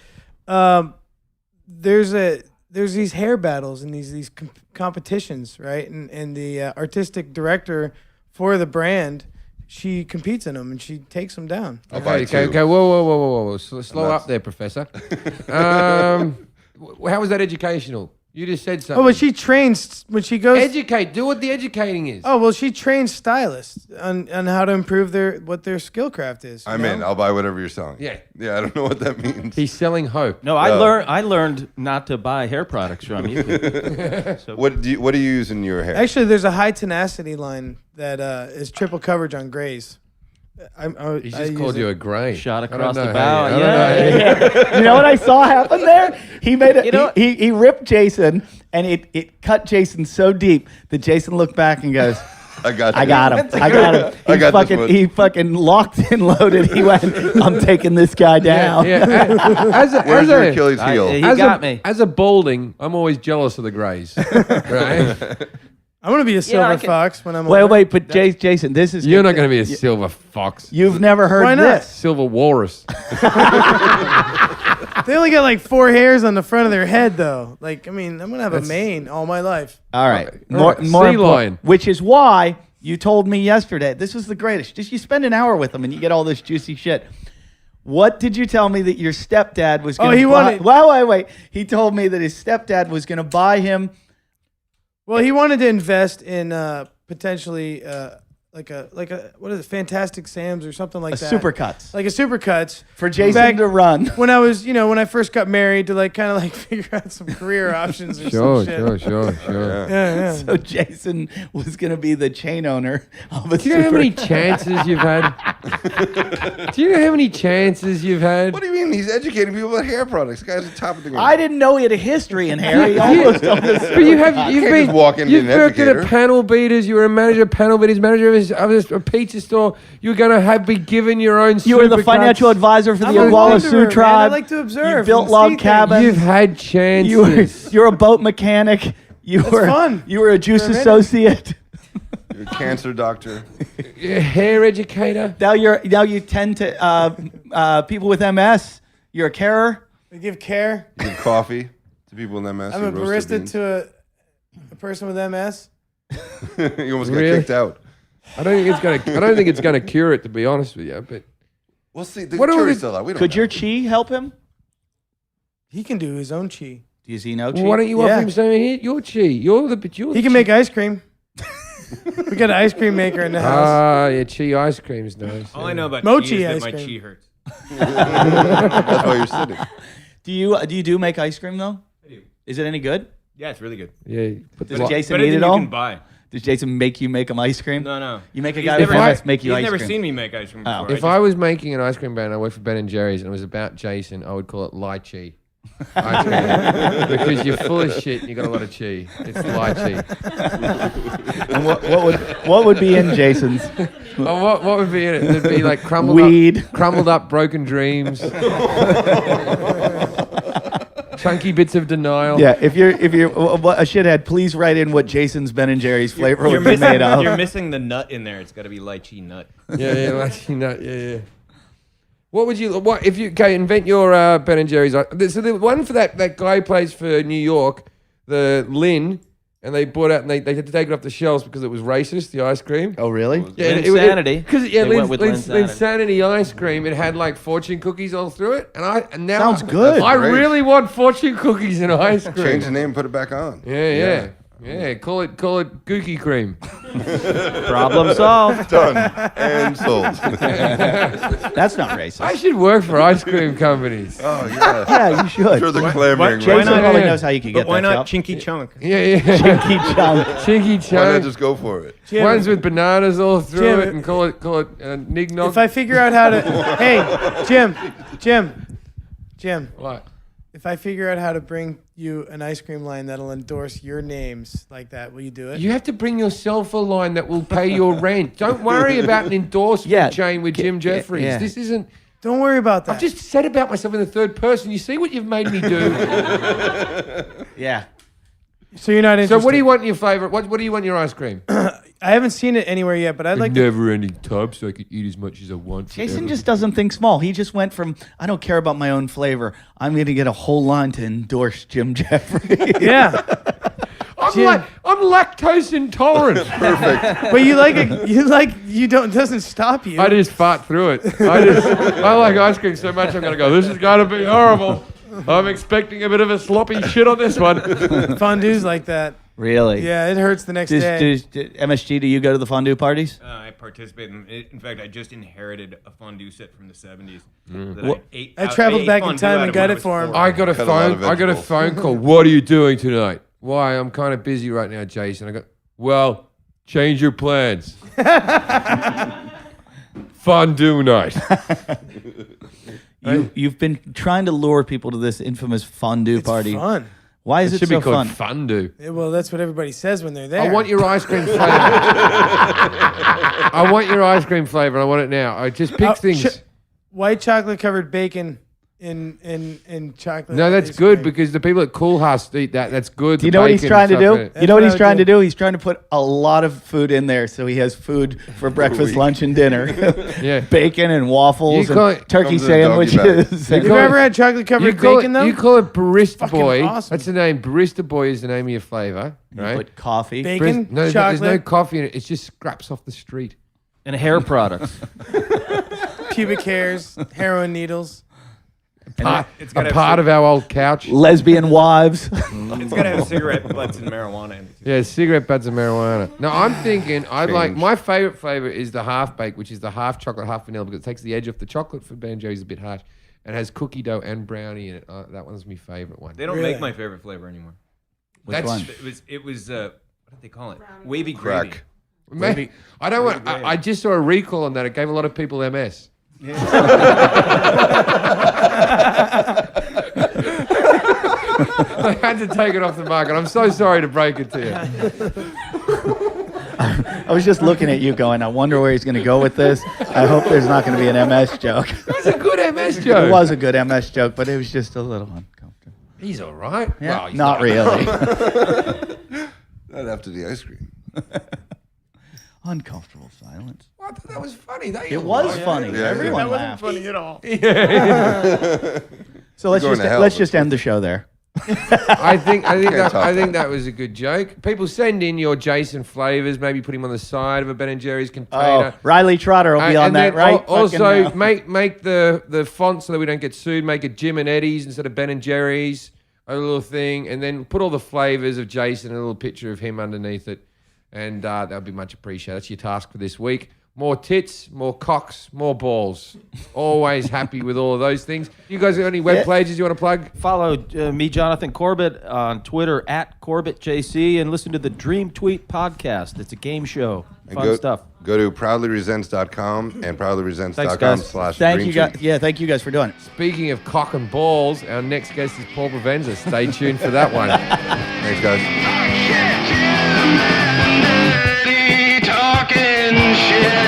there's these hair battles and these competitions, right? And the artistic director for the brand, she competes in them and she takes them down. I'll buy Okay. two. Okay. Whoa. Slow Nuts. up there, Professor. How was that educational? You just said something. Oh, but she trains when she goes. Educate. Do what the educating is. Oh well, she trains stylists on how to improve what their skill craft is. I'm in. I'll buy whatever you're selling. Yeah. Yeah, I don't know what that means. He's selling hope. No, I learned not to buy hair products from you. So, What do you use in your hair? Actually, there's a high tenacity line that is triple coverage on grays. He's just called you a grey. Shot I don't across know the how bow. you- I don't know how you- You know what I saw happen there? He made it. He ripped Jason, and it cut Jason so deep that Jason looked back and goes, I got I got him. I got him. I got this one. He fucking locked and loaded. He went, I'm taking this guy down. Yeah. Where's your Achilles heel? He got me. As a balding, I'm always jealous of the greys. Right? I'm gonna be a silver I can- fox when I'm older. Wait, but Jason, this is You're not going to be a silver fox. You've never heard Why not? this. Silver walrus. They only got like 4 hairs on the front of their head, though. Like, I mean, I'm gonna have a mane all my life. All right. Okay. More Sea important, lion. which is why you told me yesterday, this was the greatest. Just you spend an hour with him and you get all this juicy shit. What did you tell me that your stepdad was going to he buy? wanted- Wait. He told me that his stepdad was going to buy him. Well, he wanted to invest in potentially like a what is it, Fantastic Sam's or something like that. Supercuts. Like a Supercuts For Jason Back to run. When I was, when I first got married, to like kind of like figure out some career options or Sure. some shit. Yeah. So Jason was going to be the chain owner of a Do you know how many supercut. chances you've had? Do you know how many chances you've had? What do you mean? He's educating people about hair products. The guy's the top of the game. I didn't know he had a history in hair. He almost told us. But you've can't been just walk in you've and worked at educate a her. panel beaters. You were a manager, panel beaters, manager of a pizza store. You're going to be given your own. You were the Supercuts. financial advisor for the I'm a Oglala wanderer, Sioux man. tribe. I like to observe You built and log see things. cabins. You've had chances. You're a boat mechanic. You were fun. You were a juice For a minute. associate. You're a cancer doctor. You're a hair educator. Now you tend to people with MS. You're a carer. They give care. You give coffee to people in MS. I'm you a roast their barista to a person with MS. beans. You almost got Really? kicked out. I don't think it's gonna cure it, to be honest with you. But We'll see. The What are jury's the- still out. We don't Could know. your chi help him? He can do his own chi. Does he know chi? why don't you Yeah. offer him some here? Your chi. You're the He can make ice cream. We got an ice cream maker in the house. Ah, yeah, chi ice cream's nice. All I know about Mochi chi is ice that my cream. chi hurts. That's why you're sitting. Do you do make ice cream though? I do. Is it any good? Yeah, it's really good. Yeah. Put Does the, Jason Better eat than it you all? can buy. Does Jason make you make him ice cream? No. You make a He's guy never- with MS make you He's ice never cream. seen me make ice cream Oh. before. if I was making an ice cream brand, I worked for Ben and Jerry's, and it was about Jason, I would call it lychee. Ice cream. Because you're full of shit and you got a lot of chi. It's lychee. And what would be in Jason's? Oh, what would be in it? There'd be like Weed. crumbled up broken dreams, chunky bits of denial. Yeah, if you're a shithead, please write in what Jason's Ben and Jerry's flavor You're would be made of. you're missing the nut in there. It's got to be lychee nut. Yeah, lychee nut. Yeah. What if you invent your Ben and Jerry's? So the one for that guy who plays for New York, the Lynn, and they bought out and they had to take it off the shelves because it was racist. The ice cream. Oh, really? Yeah, Linsanity. Because They went with Linsanity. Linsanity ice cream. It had like fortune cookies all through it, and now Sounds good. I Great. really want fortune cookies in ice cream. Change the name and put it back on. Yeah. Call it Gookie cream. Problem solved. Done. And sold. That's not racist. I should work for ice cream companies. Oh, yeah. Yeah, you should. I'm sure they're clamoring. Jason right now. probably Yeah. knows how you could But get why that not job. Chinky Chunk? Yeah. Chinky chunk. Chinky Why not chunk. just go for it? Jim, Ones with bananas all through Jim, it and call it nig nog. if I figure out how to, hey, Jim, What? if I figure out how to bring you an ice cream line that'll endorse your names like that, will you do it? You have to bring yourself a line that will pay your rent. Don't worry about an endorsement chain with Jim Jeffries. yeah. This isn't. Don't worry about that. I've just said about myself in the third person. You see what you've made me do? Yeah. So you're not So interested. what do you want in your favorite? What do you want in your ice cream? I haven't seen it anywhere yet, but I'd like to. Never-ending tub, so I could eat as much as I want. Jason forever. just doesn't think small. He just went from, I don't care about my own flavor. I'm going to get a whole line to endorse Jim Jeffries. Yeah, I'm lactose intolerant. but you don't. It doesn't stop you. I just fart through it. I like ice cream so much. I'm gonna go. This has got to be horrible. I'm expecting a bit of a sloppy shit on this one. Fondue's like that. Really? Yeah, it hurts the next day. MSG, do you go to the fondue parties? I participate in it. In fact, I just inherited a fondue set from the 70s. That What- I ate. I traveled ate back in fondue time out and of got when it was for him. 4. I got a Cut a lot of phone vegetables. call. What are you doing tonight? Why? I'm kind of busy right now, Jason. I go, well, change your plans. Fondue night. You've been trying to lure people to this infamous fondue It's party. fun. Why is It it, should so be called fun? fondue. Yeah, well, that's what everybody says when they're there. I want your ice cream flavor. I want your ice cream flavor. I want it now. I just pick things. White chocolate covered bacon in chocolate. No, that's ice good cream. because the people at Cool House eat that. That's good. Do you know what he's trying to do? You know That's what what he's I trying would to do. do? He's trying to put a lot of food in there so he has food for breakfast, lunch, and dinner. Yeah. Bacon and waffles You call and it- turkey Comes in a doggy sandwiches. Have you call it- ever had chocolate covered bacon though? You call it Barista Fucking Boy. awesome. That's the name. Barista Boy is the name of your flavor, You right? put coffee. Bacon, No, there's chocolate, no coffee in it. It's just scraps off the street. And hair products. pubic hairs, heroin needles. It's A gotta have part of our old couch. Lesbian wives. It's got to have cigarette butts and marijuana in it. Too. Yeah, cigarette butts and marijuana. No, I'm thinking I'd like Change. my favorite flavor is the half bake, which is the half chocolate, half vanilla, because it takes the edge off the chocolate for Ben and Jerry's a bit harsh, and has cookie dough and brownie in it. That one's my favorite one. They don't Really? make my favorite flavor anymore. Which That's- one? It was what did they call it? Wavy Crack. gravy. Maybe, I don't want. I just saw a recall on that. It gave a lot of people MS. I had to take it off the market. I'm so sorry to break it to you. I was just looking at you going, I wonder where he's going to go with this. I hope there's not going to be an MS joke. It was a good MS joke. It was a good MS joke, but it was just a little uncomfortable. He's all right. Yeah, Well, he's not really. Not after the ice cream. Uncomfortable silence. Well, I thought that was funny. It was funny. Yeah, Everyone that laughed. Funny at all. So let's Going to hell, let's but- just end the show there. I think top that. that was a good joke. People send in your Jason flavors. Maybe put him on the side of a Ben and Jerry's container. Oh, Riley Trotter will be on And that, then right? Also, Fucking, make the font so that we don't get sued. Make it Jim and Eddie's instead of Ben and Jerry's. A little thing, and then put all the flavors of Jason and a little picture of him underneath it, and that would be much appreciated. That's your task for this week. More tits, more cocks, more balls. Always happy with all of those things. You guys got any web pages you want to plug? Follow me, Jonathan Corbett, on Twitter at CorbettJC, and listen to the Dream Tweet podcast. It's a game show. Fun stuff. Go to proudlyresents.com and Thanks, guys. proudlyresents.com/. thank you guys. Yeah, thank you guys for doing it. Speaking of cock and balls, our next guest is Paul Provenza. Stay tuned for that one. Thanks, guys. Talking shit.